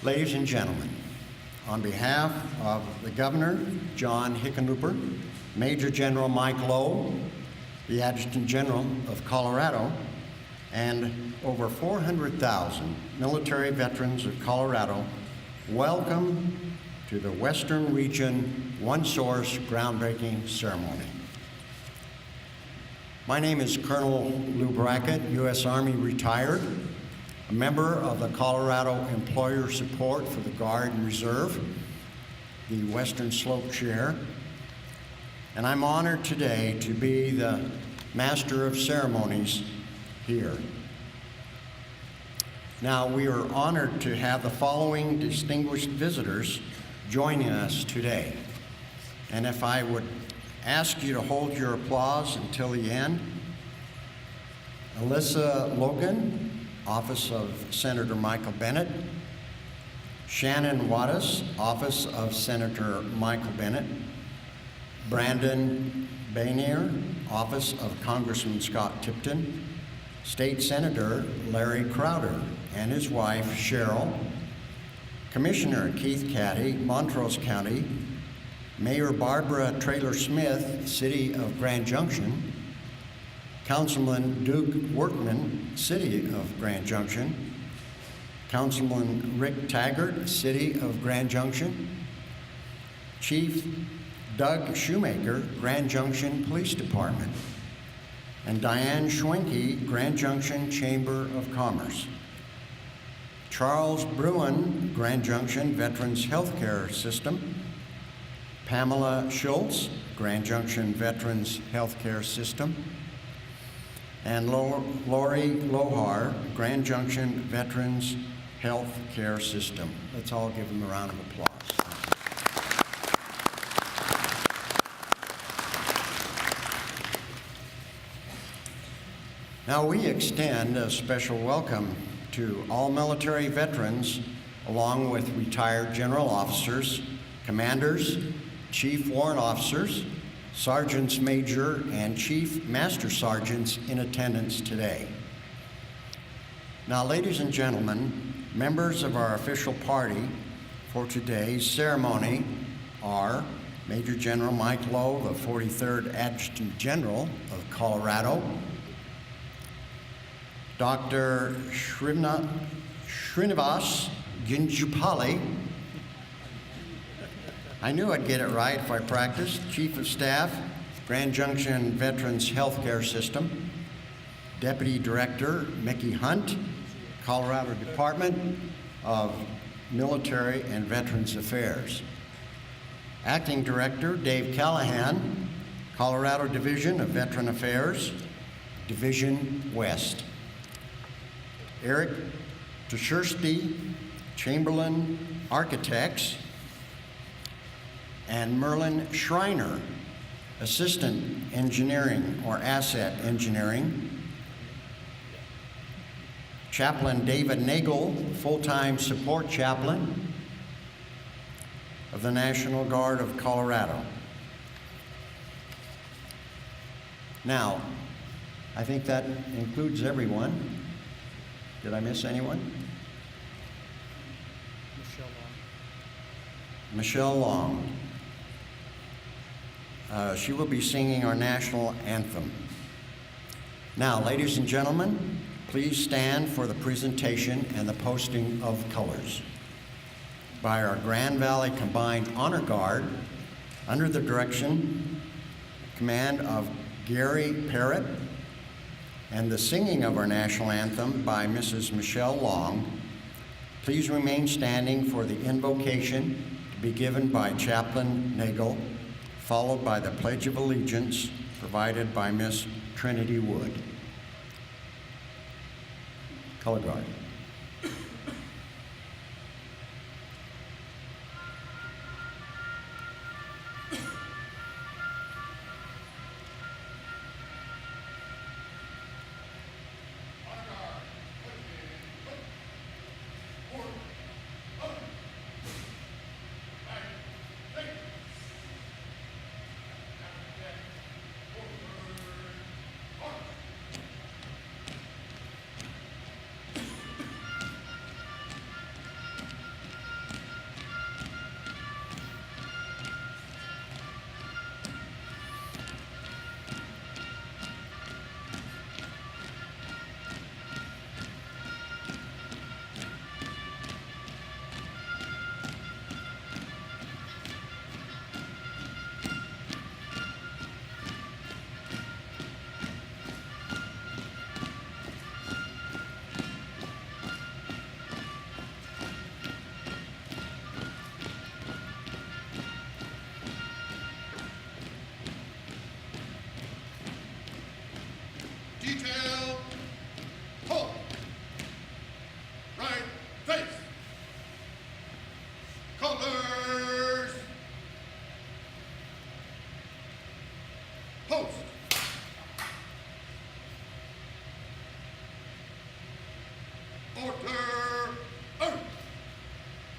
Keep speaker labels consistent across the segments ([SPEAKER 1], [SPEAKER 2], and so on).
[SPEAKER 1] Ladies and gentlemen, on behalf of the Governor, John Hickenlooper, Major General Mike Lowe, the Adjutant General of Colorado, and over 400,000 military veterans of Colorado, welcome to the Western Region OneSource groundbreaking ceremony. My name is Colonel Lou Brackett, U.S. Army retired, a member of the Colorado Employer Support for the Guard and Reserve, the Western Slope Chair, and I'm honored today to be the Master of Ceremonies here. Now, we are honored to have the following distinguished visitors joining us today. And if I would ask you to hold your applause until the end. Alyssa Logan, Office of Senator Michael Bennet. Shannon Wattis, Office of Senator Michael Bennet. Brandon Banier, Office of Congressman Scott Tipton. State Senator Larry Crowder and his wife Cheryl. Commissioner Keith Caddy, Montrose County. Mayor Barbara Traylor Smith, City of Grand Junction. Councilman Duke Workman, City of Grand Junction. Councilman Rick Taggart, City of Grand Junction. Chief Doug Shoemaker, Grand Junction Police Department. And Diane Schwenke, Grand Junction Chamber of Commerce. Charles Bruin, Grand Junction Veterans Healthcare System. Pamela Schultz, Grand Junction Veterans Healthcare System. And Lori Lohar, Grand Junction Veterans Healthcare System. Let's all give them a round of applause. Now we extend a special welcome to all military veterans, along with retired general officers, commanders, chief warrant officers, sergeants major, and chief master sergeants in attendance today. Now, ladies and gentlemen, members of our official party for today's ceremony are Major General Mike Lowe, the 43rd Adjutant General of Colorado, Dr. Srinivas Ginjupalli, I knew I'd get it right if I practiced, Chief of Staff, Grand Junction Veterans Healthcare System, Deputy Director Mickey Hunt, Colorado Department of Military and Veterans Affairs, Acting Director Dave Callahan, Colorado Division of Veteran Affairs, Division West, Eric Tushursky, Chamberlain Architects, and Merlin Schreiner, Assistant Engineering or Asset Engineering. Chaplain David Nagel, Full-Time Support Chaplain of the National Guard of Colorado. Now, I think that includes everyone. Did I miss anyone? Michelle Long. She will be singing our national anthem. Now, ladies and gentlemen, please stand for the presentation and the posting of colors by our Grand Valley Combined Honor Guard under the command of Gary Parrott, and the singing of our national anthem by Mrs. Michelle Long. Please remain standing for the invocation to be given by Chaplain Nagel, followed by the Pledge of Allegiance provided by Miss Trinity Wood. Color Guard.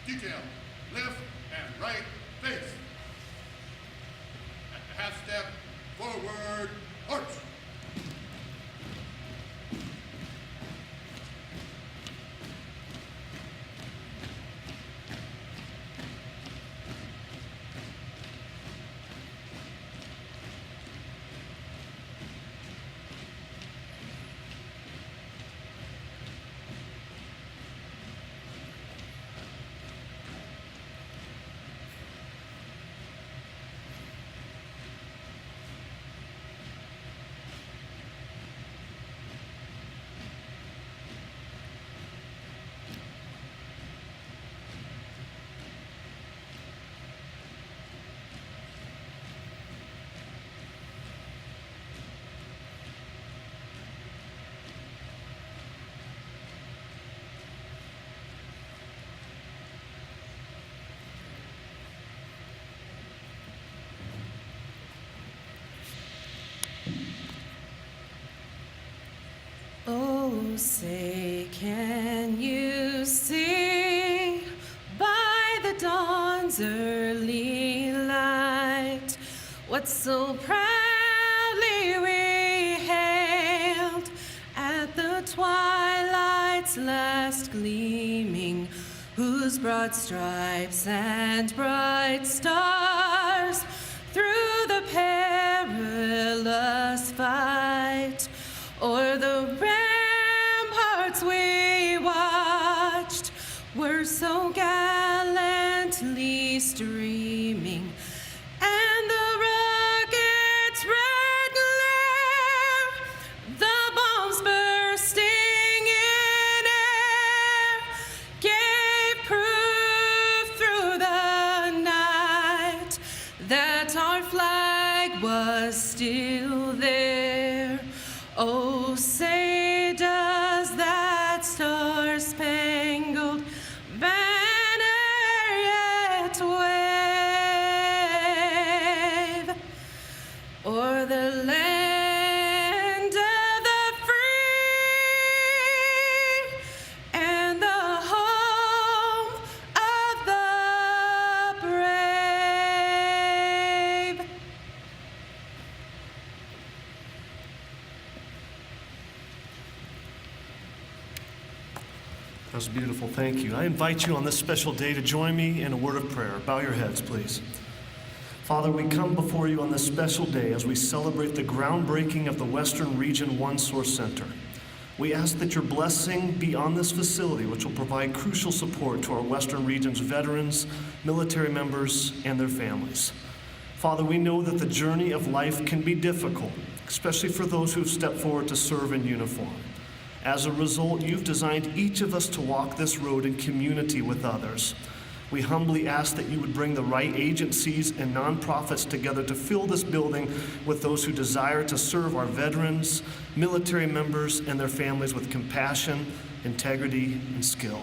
[SPEAKER 2] Detail, left and right face. At the half step, forward, arch.
[SPEAKER 3] Oh, say, can you see by the dawn's early light what so proudly we hailed at the twilight's last gleaming, whose broad stripes and bright stars through the perilous fight o'er the ramparts we watched were so gallantly streaming, and the rocket's red glare, the bombs bursting in air, gave proof through the night that our flag was still there. Oh, say, does that star-spangled banner yet wave o'er the land of the free and the home of the brave?
[SPEAKER 4] That was beautiful. Thank you. I invite you on this special day to join me in a word of prayer. Bow your heads, please. Father, we come before you on this special day as we celebrate the groundbreaking of the Western Region OneSource Center. We ask that your blessing be on this facility, which will provide crucial support to our Western Region's veterans, military members, and their families. Father, we know that the journey of life can be difficult, especially for those who have stepped forward to serve in uniform. As a result, you've designed each of us to walk this road in community with others. We humbly ask that you would bring the right agencies and nonprofits together to fill this building with those who desire to serve our veterans, military members, and their families with compassion, integrity, and skill.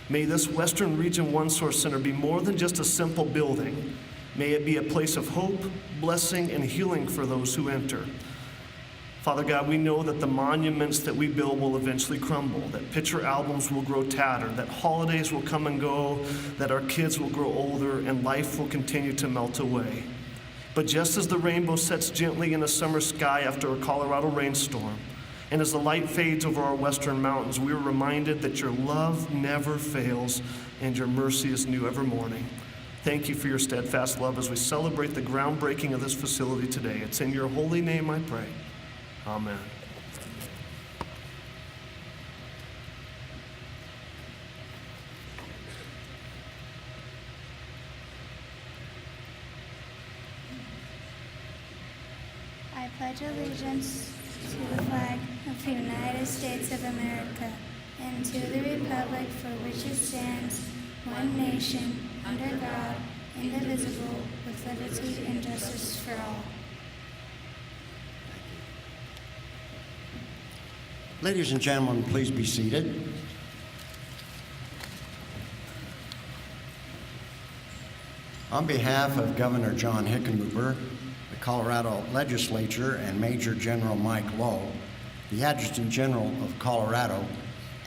[SPEAKER 4] May this Western Region OneSource Center be more than just a simple building. May it be a place of hope, blessing, and healing for those who enter. Father God, we know that the monuments that we build will eventually crumble, that picture albums will grow tattered, that holidays will come and go, that our kids will grow older, and life will continue to melt away. But just as the rainbow sets gently in a summer sky after a Colorado rainstorm, and as the light fades over our western mountains, we are reminded that your love never fails and your mercy is new every morning. Thank you for your steadfast love as we celebrate the groundbreaking of this facility today. It's in your holy name I pray. Amen.
[SPEAKER 5] I pledge allegiance to the flag of the United States of America and to the republic for which it stands, one nation, under God, indivisible, with liberty and justice for all.
[SPEAKER 1] Ladies and gentlemen, please be seated. On behalf of Governor John Hickenlooper, the Colorado Legislature, and Major General Mike Lowe, the Adjutant General of Colorado,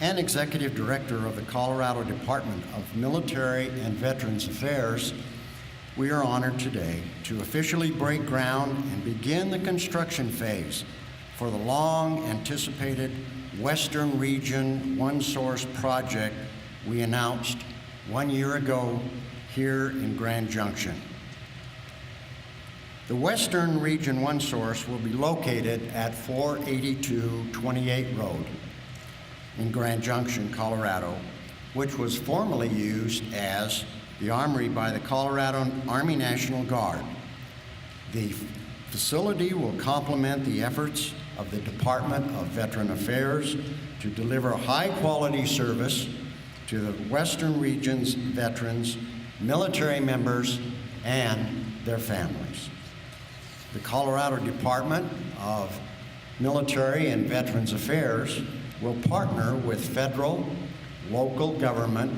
[SPEAKER 1] and Executive Director of the Colorado Department of Military and Veterans Affairs, we are honored today to officially break ground and begin the construction phase for the long-anticipated Western Region OneSource project we announced 1 year ago here in Grand Junction. The Western Region OneSource will be located at 482 28 Road in Grand Junction, Colorado, which was formerly used as the Armory by the Colorado Army National Guard. The facility will complement the efforts of the Department of Veteran Affairs to deliver high-quality service to the Western Region's veterans, military members, and their families. The Colorado Department of Military and Veterans Affairs will partner with federal, local government,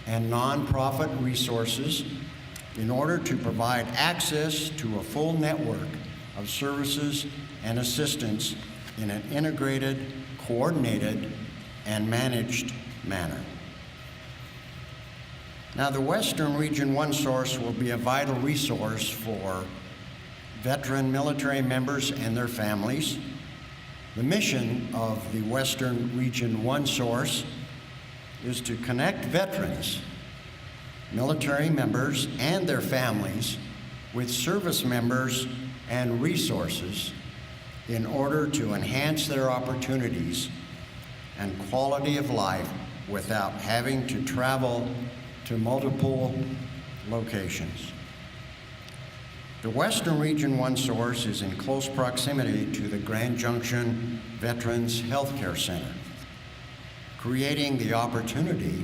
[SPEAKER 1] and nonprofit resources in order to provide access to a full network of services and assistance in an integrated, coordinated, and managed manner. Now, the Western Region OneSource will be a vital resource for veteran military members and their families. The mission of the Western Region OneSource is to connect veterans, military members, and their families with service members and resources in order to enhance their opportunities and quality of life without having to travel to multiple locations. The Western Region OneSource is in close proximity to the Grand Junction Veterans Healthcare Center, creating the opportunity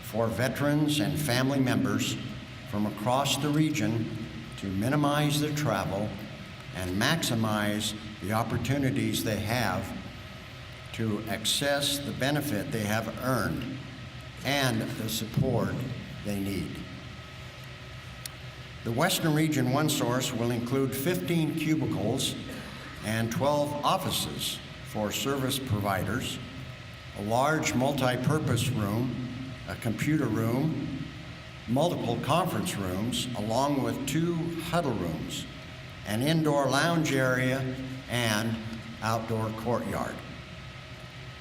[SPEAKER 1] for veterans and family members from across the region to minimize their travel and maximize the opportunities they have to access the benefit they have earned and the support they need. The Western Region OneSource will include 15 cubicles and 12 offices for service providers, a large multi-purpose room, a computer room, multiple conference rooms, along with 2 huddle rooms, an indoor lounge area, and outdoor courtyard.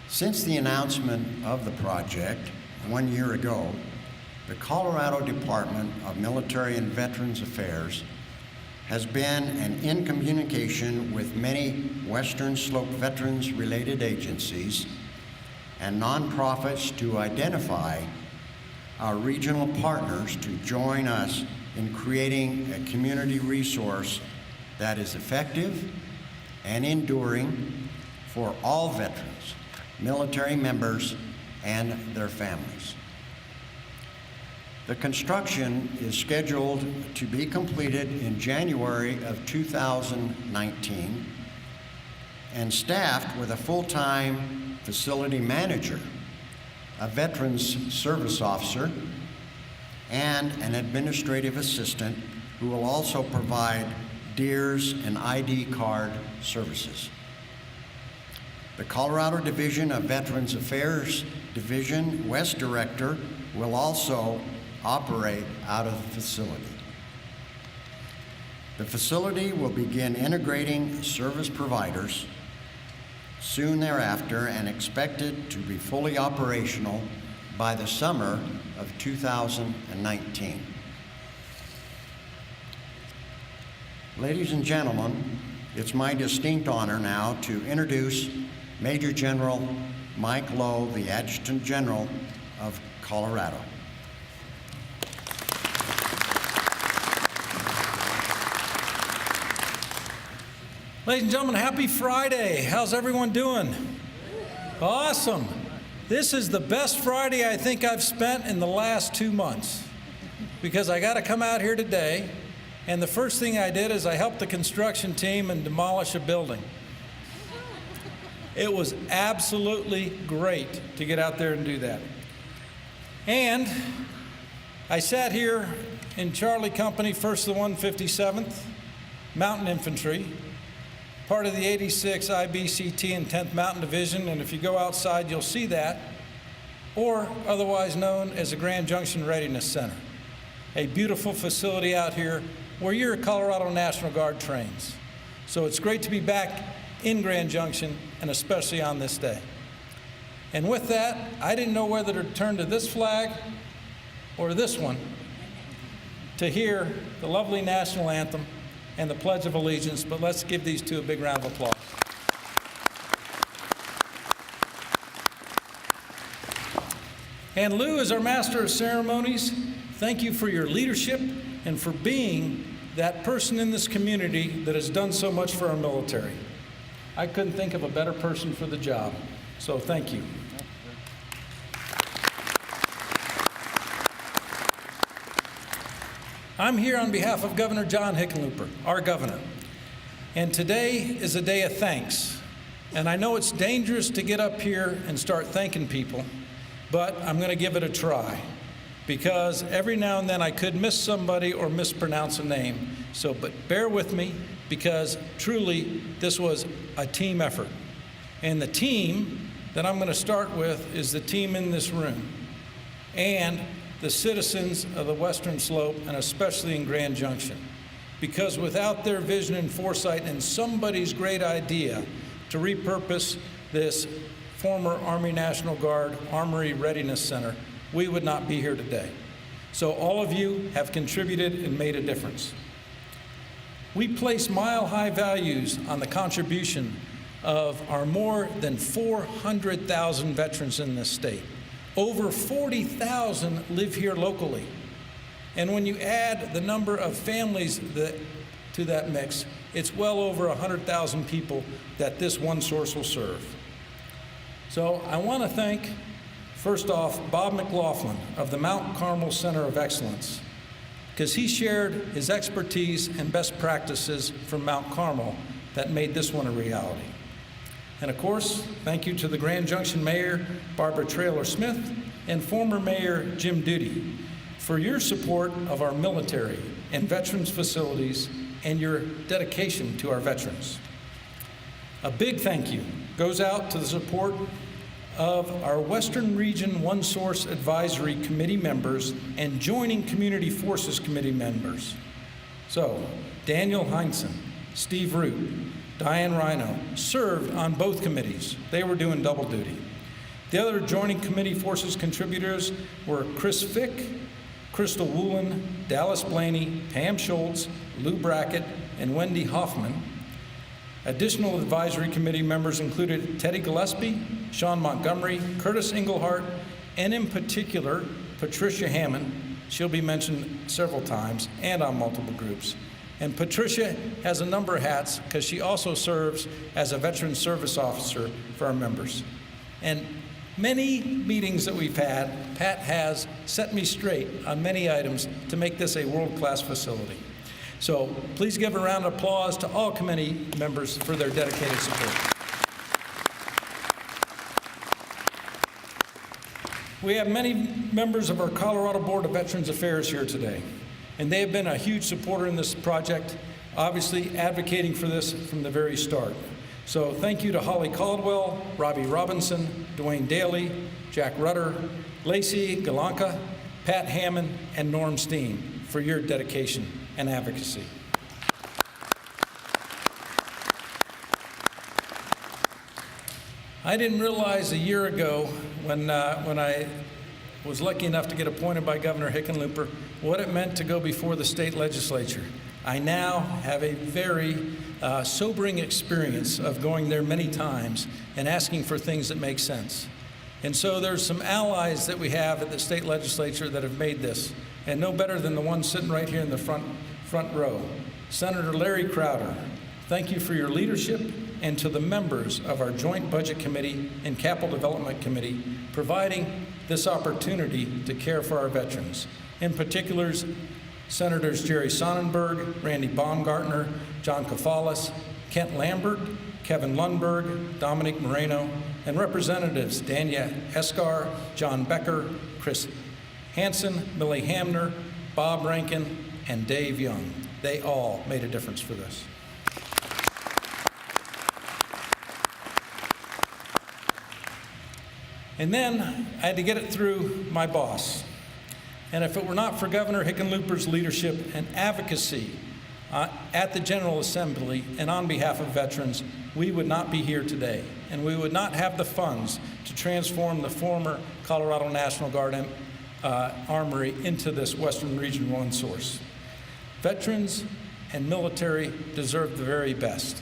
[SPEAKER 1] Since the announcement of the project 1 year ago, the Colorado Department of Military and Veterans Affairs has been and in communication with many Western Slope veterans-related agencies and nonprofits to identify our regional partners to join us in creating a community resource that is effective and enduring for all veterans, military members, and their families. The construction is scheduled to be completed in January of 2019 and staffed with a full-time facility manager, a veterans service officer, and an administrative assistant who will also provide DEERS and ID card services. The Colorado Division of Veterans Affairs Division West Director will also operate out of the facility. The facility will begin integrating service providers soon thereafter and expected to be fully operational by the summer of 2019. Ladies and gentlemen, it's my distinct honor now to introduce Major General Mike Lowe, the Adjutant General of Colorado.
[SPEAKER 6] Ladies and gentlemen, happy Friday. How's everyone doing? Awesome. This is the best Friday I think I've spent in the last 2 months because I got to come out here today, and the first thing I did is I helped the construction team and demolish a building. It was absolutely great to get out there and do that. And I sat here in Charlie Company, 1st of the 157th Mountain Infantry, part of the 86 IBCT and 10th Mountain Division, and if you go outside, you'll see that. or otherwise known as the Grand Junction Readiness Center, a beautiful facility out here where your Colorado National Guard trains. So it's great to be back in Grand Junction, and especially on this day. And with that, I didn't know whether to turn to this flag or this one to hear the lovely national anthem and the Pledge of Allegiance, but let's give these two a big round of applause. And Lou, as our Master of Ceremonies, thank you for your leadership and for being that person in this community that has done so much for our military. I couldn't think of a better person for the job, so thank you. I'm here on behalf of Governor John Hickenlooper, our governor, and today is a day of thanks. And I know it's dangerous to get up here and start thanking people, but I'm going to give it a try, because every now and then I could miss somebody or mispronounce a name. So, but bear with me, because truly this was a team effort. And the team that I'm going to start with is the team in this room and the citizens of the Western Slope, and especially in Grand Junction. Because without their vision and foresight and somebody's great idea to repurpose this former Army National Guard Armory Readiness Center, we would not be here today. So all of you have contributed and made a difference. We place mile-high values on the contribution of our more than 400,000 veterans in this state. Over 40,000 live here locally. And when you add the number of families to that mix, it's well over 100,000 people that this OneSource will serve. So I want to thank, first off, Bob McLaughlin of the Mount Carmel Center of Excellence, because he shared his expertise and best practices from Mount Carmel that made this one a reality. And of course, thank you to the Grand Junction Mayor, Barbara Traylor Smith, and former Mayor Jim Duty for your support of our military and veterans facilities and your dedication to our veterans. A big thank you goes out to the support of our Western Region OneSource Advisory Committee members and Joining Community Forces Committee members. So, Daniel Heinzen, Steve Root, Diane Rhino served on both committees. They were doing double duty. The other Joining Committee Forces contributors were Chris Fick, Crystal Woolen, Dallas Blaney, Pam Schultz, Lou Brackett, and Wendy Hoffman. Additional advisory committee members included Teddy Gillespie, Sean Montgomery, Curtis Englehart, and in particular, Patricia Hammond. She'll be mentioned several times and on multiple groups. And Patricia has a number of hats because she also serves as a veteran service officer for our members. And many meetings that we've had, Pat has set me straight on many items to make this a world-class facility. So please give a round of applause to all committee members for their dedicated support. We have many members of our Colorado Board of Veterans Affairs here today, and they have been a huge supporter in this project, obviously advocating for this from the very start. So thank you to Holly Caldwell, Robbie Robinson, Dwayne Daly, Jack Rutter, Lacey Galanka, Pat Hammond, and Norm Steen for your dedication and advocacy. I didn't realize a year ago when I was lucky enough to get appointed by Governor Hickenlooper what it meant to go before the state legislature. I now have a very sobering experience of going there many times and asking for things that make sense. And so there's some allies that we have at the state legislature that have made this, and no better than the one sitting right here in the front row. Senator Larry Crowder, thank you for your leadership, and to the members of our Joint Budget Committee and Capital Development Committee, providing this opportunity to care for our veterans. In particular, Senators Jerry Sonnenberg, Randy Baumgartner, John Kafalis, Kent Lambert, Kevin Lundberg, Dominic Moreno, and Representatives Dania Escar, John Becker, Chris Hansen, Millie Hamner, Bob Rankin, and Dave Young. They all made a difference for this. And then I had to get it through my boss. And if it were not for Governor Hickenlooper's leadership and advocacy at the General Assembly and on behalf of veterans, we would not be here today. And we would not have the funds to transform the former Colorado National Guard Armory into this Western Region OneSource. Veterans and military deserve the very best.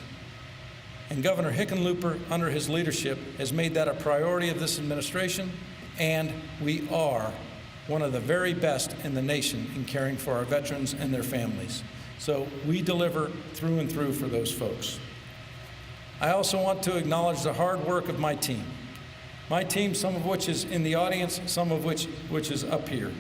[SPEAKER 6] And Governor Hickenlooper, under his leadership, has made that a priority of this administration, and we are one of the very best in the nation in caring for our veterans and their families. So we deliver through and through for those folks. I also want to acknowledge the hard work of my team. My team, some of which is in the audience, some of which is up here.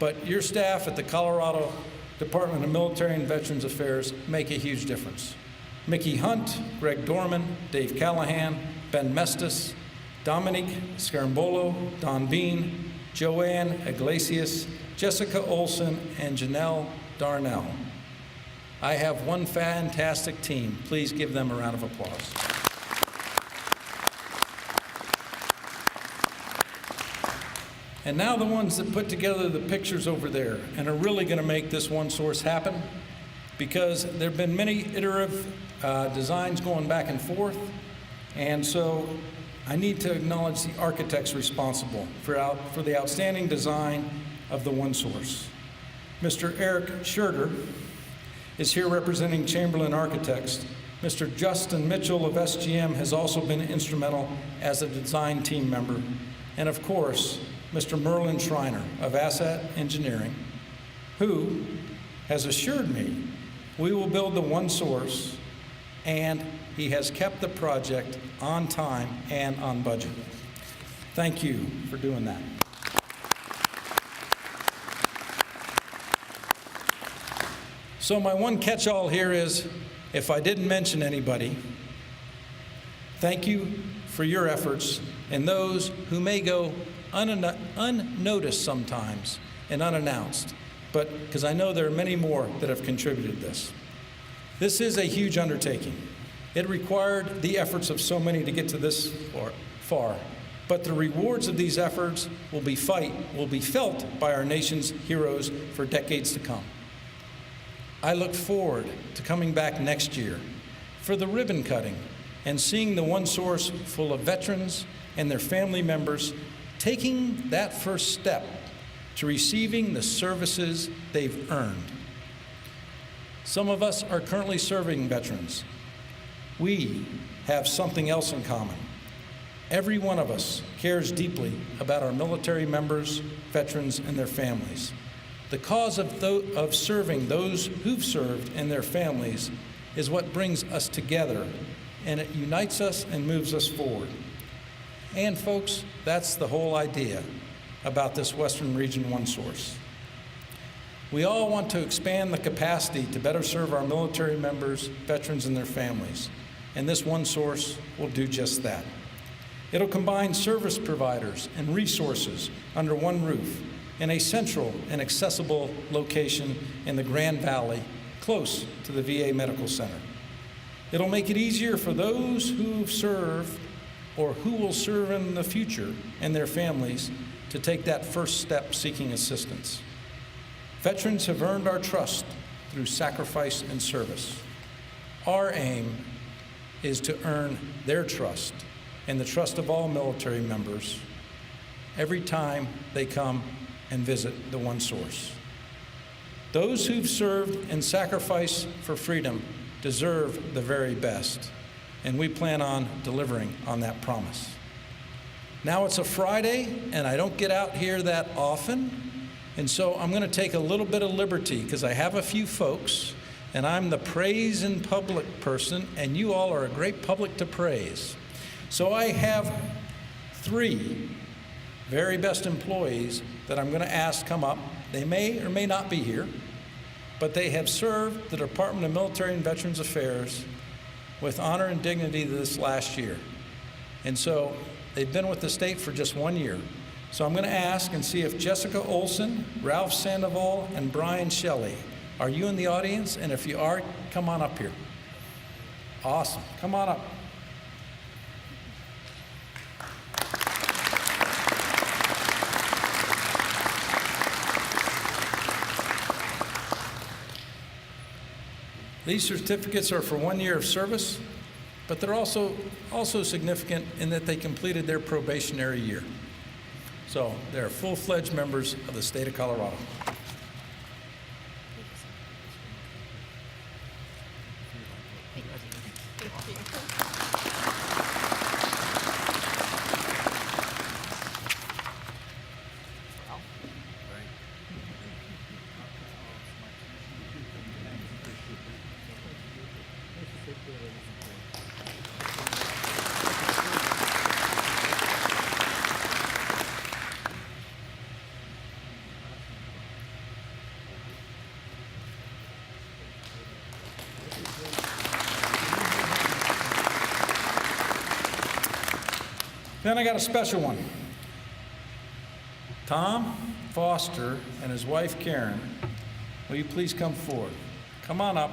[SPEAKER 6] But your staff at the Colorado Department of Military and Veterans Affairs make a huge difference. Mickey Hunt, Greg Dorman, Dave Callahan, Ben Mestis, Dominique Scarambolo, Don Bean, Joanne Iglesias, Jessica Olson, and Janelle Darnell. I have one fantastic team. Please give them a round of applause. And now the ones that put together the pictures over there and are really going to make this OneSource happen, because there have been many iterative designs going back and forth, and so I need to acknowledge the architects responsible for the outstanding design of the OneSource. Mr. Eric Scherger is here representing Chamberlain Architects. Mr. Justin Mitchell of SGM has also been instrumental as a design team member. And of course, Mr. Merlin Schreiner of Asset Engineering, who has assured me we will build the OneSource, and he has kept the project on time and on budget. Thank you for doing that. So my one catch-all here is, if I didn't mention anybody, thank you for your efforts, and those who may go unnoticed sometimes and unannounced, but because I know there are many more that have contributed to this. This is a huge undertaking. It required the efforts of so many to get to this far, but the rewards of these efforts will be felt by our nation's heroes for decades to come. I look forward to coming back next year for the ribbon cutting and seeing the OneSource full of veterans and their family members taking that first step to receiving the services they've earned. Some of us are currently serving veterans. We have something else in common. Every one of us cares deeply about our military members, veterans, and their families. The cause of serving those who've served and their families is what brings us together, and it unites us and moves us forward. And folks, that's the whole idea about this Western Region OneSource. We all want to expand the capacity to better serve our military members, veterans, and their families, and this OneSource will do just that. It'll combine service providers and resources under one roof in a central and accessible location in the Grand Valley, close to the VA Medical Center. It'll make it easier for those who've served or who will serve in the future and their families to take that first step seeking assistance. Veterans have earned our trust through sacrifice and service. Our aim is to earn their trust and the trust of all military members every time they come and visit the OneSource. Those who've served and sacrificed for freedom deserve the very best, and we plan on delivering on that promise. Now it's a Friday, and I don't get out here that often, and so I'm going to take a little bit of liberty because I have a few folks, and I'm the praise in public person, and you all are a great public to praise. So I have 3 very best employees that I'm going to ask come up. They may or may not be here, but they have served the Department of Military and Veterans Affairs with honor and dignity this last year. And so they've been with the state for just 1 year. So I'm going to ask and see if Jessica Olson, Ralph Sandoval, and Brian Shelley, are you in the audience? And if you are, come on up here. Awesome. Come on up. These certificates are for 1 year of service, but they're also significant in that they completed their probationary year. So they're full-fledged members of the state of Colorado. Then I got a special one. Tom Foster and his wife Karen, will you please come forward? Come on up.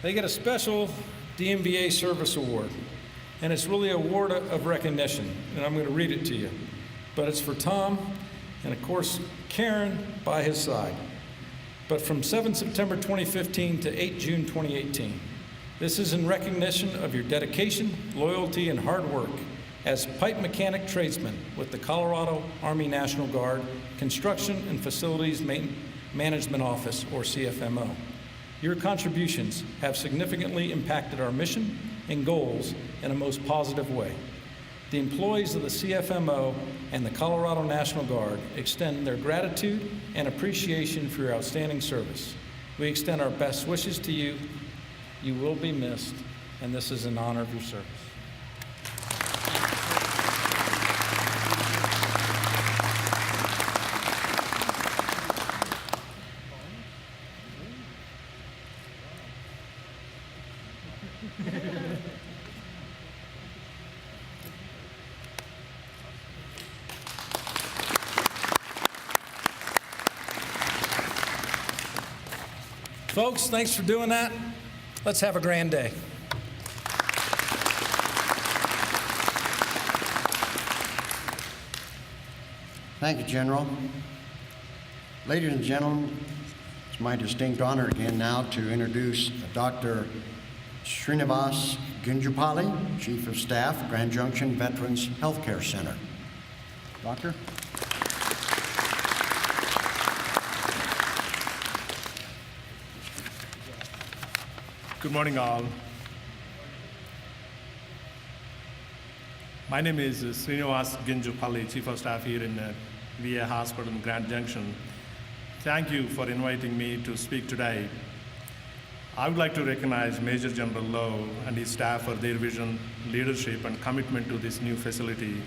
[SPEAKER 6] They get a special DMVA Service Award, and it's really an award of recognition, and I'm going to read it to you. But it's for Tom and, of course, Karen by his side. But from 7 September 2015 to 8 June 2018. This is in recognition of your dedication, loyalty, and hard work as pipe mechanic tradesman with the Colorado Army National Guard Construction and Facilities Management Office, or CFMO. Your contributions have significantly impacted our mission and goals in a most positive way. The employees of the CFMO and the Colorado National Guard extend their gratitude and appreciation for your outstanding service. We extend our best wishes to you. You will be missed, and this is in honor of your service. Folks, thanks for doing that. Let's have a grand day.
[SPEAKER 1] Thank you, General. Ladies and gentlemen, it's my distinct honor again now to introduce Dr. Srinivas Gunjapalli, Chief of Staff, Grand Junction Veterans Healthcare Center. Doctor?
[SPEAKER 7] Good morning, all. My name is Srinivas Gunjapalli, Chief of Staff here in VA Hospital in Grand Junction. Thank you for inviting me to speak today. I would like to recognize Major General Lowe and his staff for their vision, leadership, and commitment to this new facility,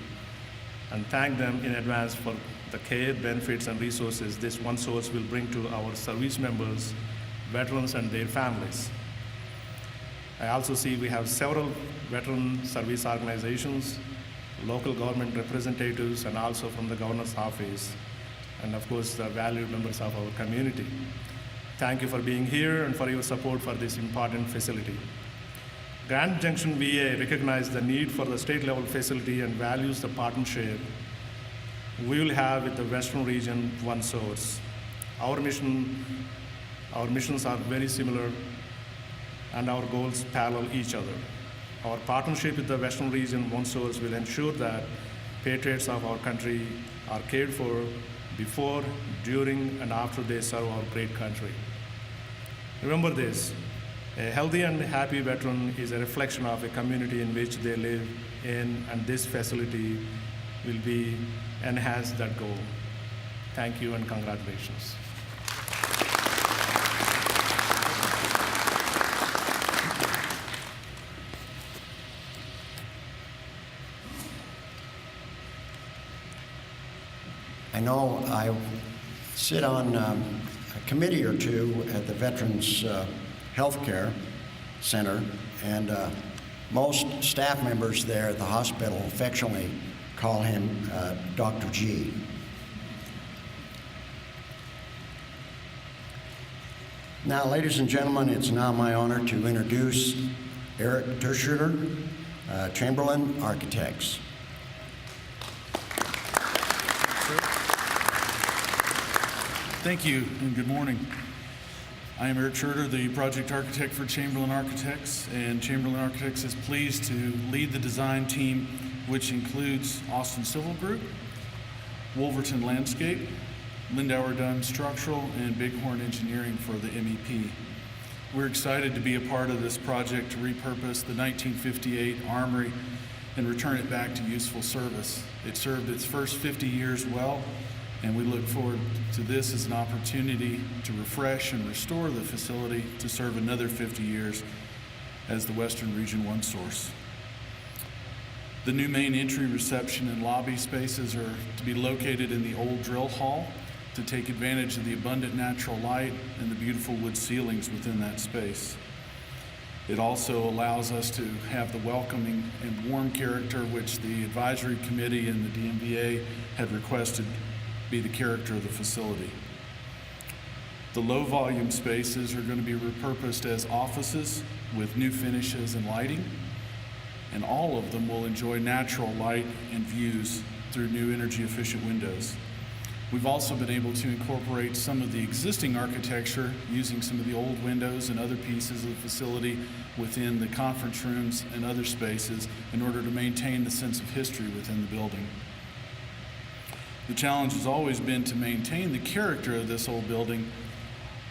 [SPEAKER 7] and thank them in advance for the care, benefits, and resources this OneSource will bring to our service members, veterans, and their families. I also see we have several veteran service organizations, local government representatives, and also from the governor's office, and of course, the valued members of our community. Thank you for being here and for your support for this important facility. Grand Junction VA recognizes the need for the state-level facility and values the partnership we will have with the Western Region OneSource. Our missions are very similar, and our goals parallel each other. Our partnership with the Western Region OneSource will ensure that patriots of our country are cared for before, during, and after they serve our great country. Remember this, a healthy and happy veteran is a reflection of a community in which they live in, and this facility will enhance that goal. Thank you and congratulations.
[SPEAKER 1] I know I sit on a committee or two at the Veterans Healthcare Center, and most staff members there at the hospital affectionately call him Dr. G. Now, ladies and gentlemen, it's now my honor to introduce Eric Terschutter, Chamberlain Architects.
[SPEAKER 8] Thank you and good morning. I am Eric Schurter, the project architect for Chamberlain Architects, and Chamberlain Architects is pleased to lead the design team, which includes Austin Civil Group, Wolverton Landscape, Lindauer Dunn Structural, and Bighorn Engineering for the MEP. We're excited to be a part of this project to repurpose the 1958 Armory and return it back to useful service. It served its first 50 years well, and we look forward to this as an opportunity to refresh and restore the facility to serve another 50 years as the Western Region OneSource. The new main entry, reception, and lobby spaces are to be located in the old drill hall to take advantage of the abundant natural light and the beautiful wood ceilings within that space. It also allows us to have the welcoming and warm character which the advisory committee and the DMVA had requested be the character of the facility. The low volume spaces are going to be repurposed as offices with new finishes and lighting, and all of them will enjoy natural light and views through new energy efficient windows. We've also been able to incorporate some of the existing architecture using some of the old windows and other pieces of the facility within the conference rooms and other spaces in order to maintain the sense of history within the building. The challenge has always been to maintain the character of this old building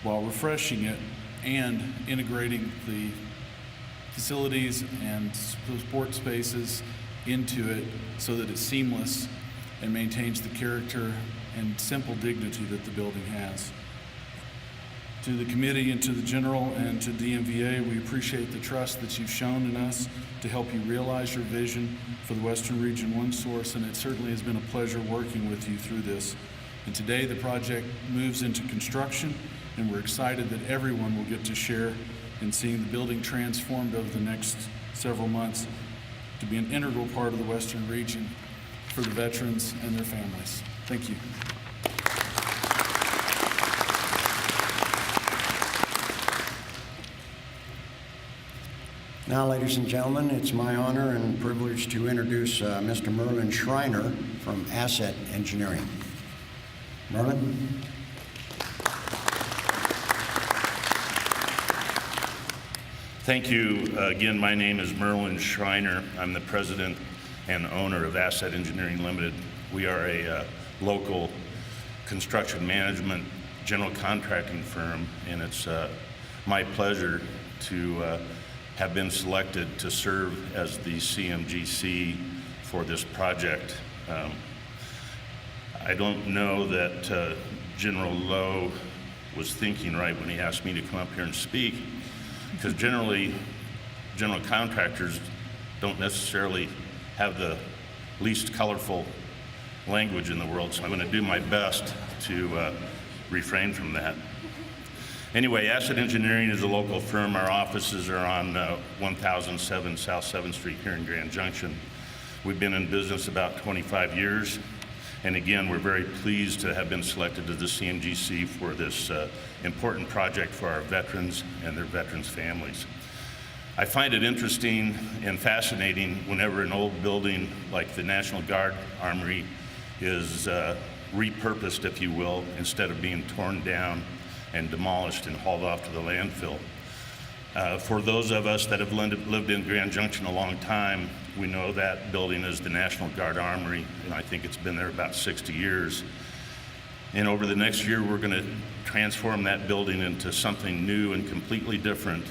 [SPEAKER 8] while refreshing it and integrating the facilities and support spaces into it so that it's seamless and maintains the character and simple dignity that the building has. To the committee and to the general and to DMVA, we appreciate the trust that you've shown in us to help you realize your vision for the Western Region OneSource, and it certainly has been a pleasure working with you through this. And today the project moves into construction, and we're excited that everyone will get to share in seeing the building transformed over the next several months to be an integral part of the Western Region for the veterans and their families. Thank you.
[SPEAKER 1] Now, ladies and gentlemen, it's my honor and privilege to introduce Mr. Merlin Schreiner from Asset Engineering. Merlin?
[SPEAKER 9] Thank you. Again, my name is Merlin Schreiner. I'm the president and owner of Asset Engineering Limited. We are a local construction management general contracting firm, and it's my pleasure to have been selected to serve as the CMGC for this project. I don't know that General Lowe was thinking right when he asked me to come up here and speak, because generally general contractors don't necessarily have the least colorful language in the world, so I'm going to do my best to refrain from that. Anyway, Asset Engineering is a local firm. Our offices are on 1007 South 7th Street here in Grand Junction. We've been in business about 25 years, and again, we're very pleased to have been selected to the CMGC for this important project for our veterans and their veterans' families. I find it interesting and fascinating whenever an old building like the National Guard Armory is repurposed, if you will, instead of being torn down and demolished and hauled off to the landfill. For those of us that have lived in Grand Junction a long time, we know that building is the National Guard Armory, and I think it's been there about 60 years. And over the next year, we're going to transform that building into something new and completely different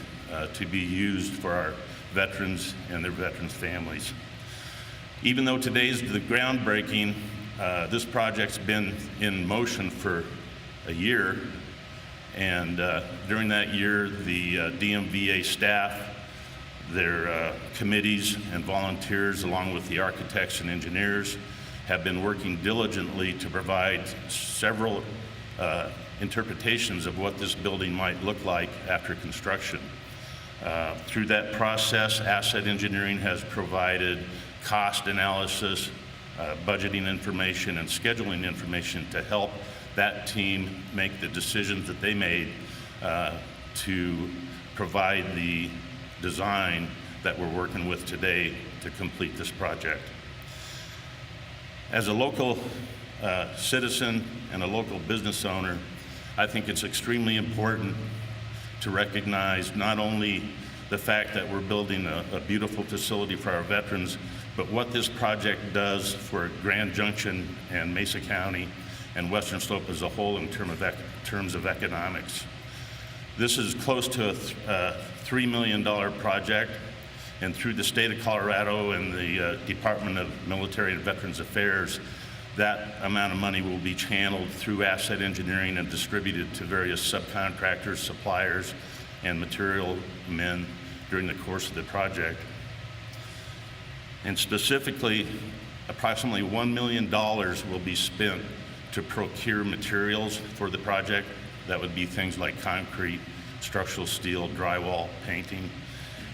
[SPEAKER 9] to be used for our veterans and their veterans' families. Even though today's the groundbreaking, this project's been in motion for a year, and during that year, the DMVA staff, their committees and volunteers, along with the architects and engineers, have been working diligently to provide several interpretations of what this building might look like after construction. Through that process, Asset Engineering has provided cost analysis, budgeting information, and scheduling information to help that team make the decisions that they made to provide the design that we're working with today to complete this project. As a local citizen and a local business owner, I think it's extremely important to recognize not only the fact that we're building a beautiful facility for our veterans, but what this project does for Grand Junction and Mesa County and Western Slope as a whole in terms of economics. This is close to a $3 million project, and through the state of Colorado and the Department of Military and Veterans Affairs, that amount of money will be channeled through asset engineering and distributed to various subcontractors, suppliers, and material men during the course of the project. And specifically, approximately $1 million will be spent to procure materials for the project. That would be things like concrete, structural steel, drywall, painting.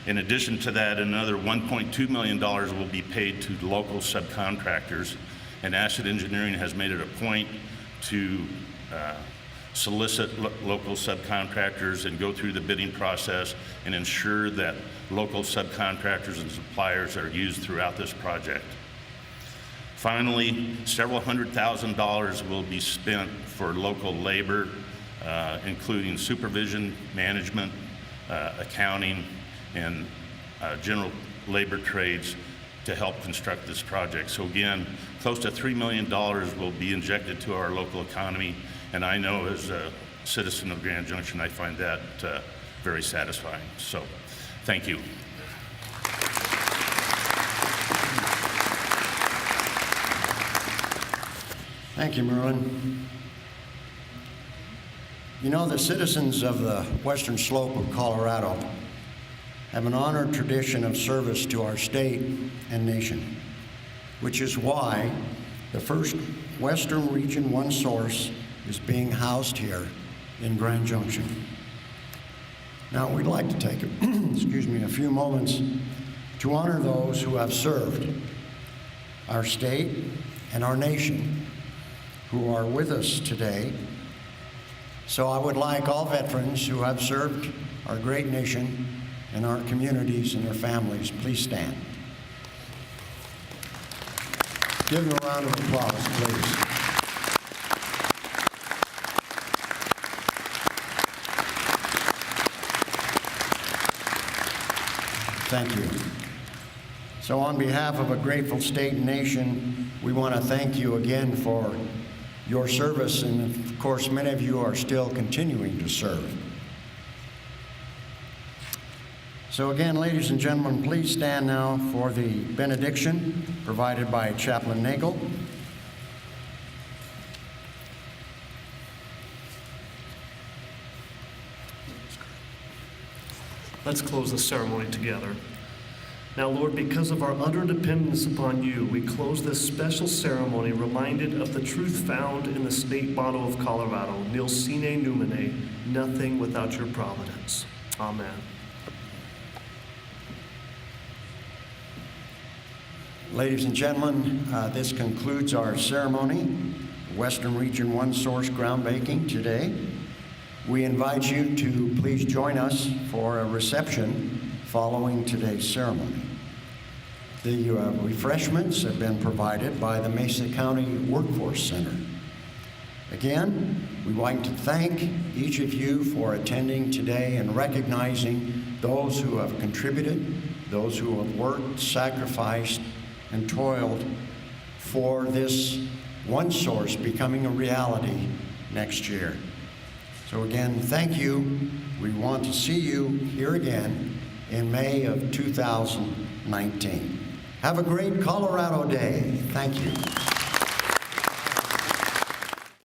[SPEAKER 9] In addition to that, another $1.2 million will be paid to local subcontractors, and asset engineering has made it a point to solicit local subcontractors and go through the bidding process and ensure that local subcontractors and suppliers are used throughout this project. Finally, several $100,000 will be spent for local labor, including supervision, management, accounting, and general labor trades to help construct this project. So again, close to $3 million will be injected to our local economy, and I know as a citizen of Grand Junction, I find that very satisfying. So, thank you.
[SPEAKER 1] Thank you, Merlin. You know, the citizens of the Western Slope of Colorado have an honored tradition of service to our state and nation, which is why the first Western Region OneSource is being housed here in Grand Junction. Now, we'd like to take a few moments to honor those who have served our state and our nation who are with us today. So I would like all veterans who have served our great nation and our communities and their families, please stand. Give them a round of applause, please. Thank you. So on behalf of a grateful state and nation, we want to thank you again for your service, and of course, many of you are still continuing to serve. So again, ladies and gentlemen, please stand now for the benediction provided by Chaplain Nagel.
[SPEAKER 4] Let's close the ceremony together. Now, Lord, because of our utter dependence upon you, we close this special ceremony reminded of the truth found in the state motto of Colorado, Nil sine numine, nothing without your providence. Amen.
[SPEAKER 1] Ladies and gentlemen, this concludes our ceremony, Western Region OneSource groundbreaking today. We invite you to please join us for a reception following today's ceremony. The refreshments have been provided by the Mesa County Workforce Center. Again, we'd like to thank each of you for attending today and recognizing those who have contributed, those who have worked, sacrificed, and toiled for this OneSource becoming a reality next year. So again, thank you. We want to see you here again in May of 2019. Have a great Colorado Day. Thank you.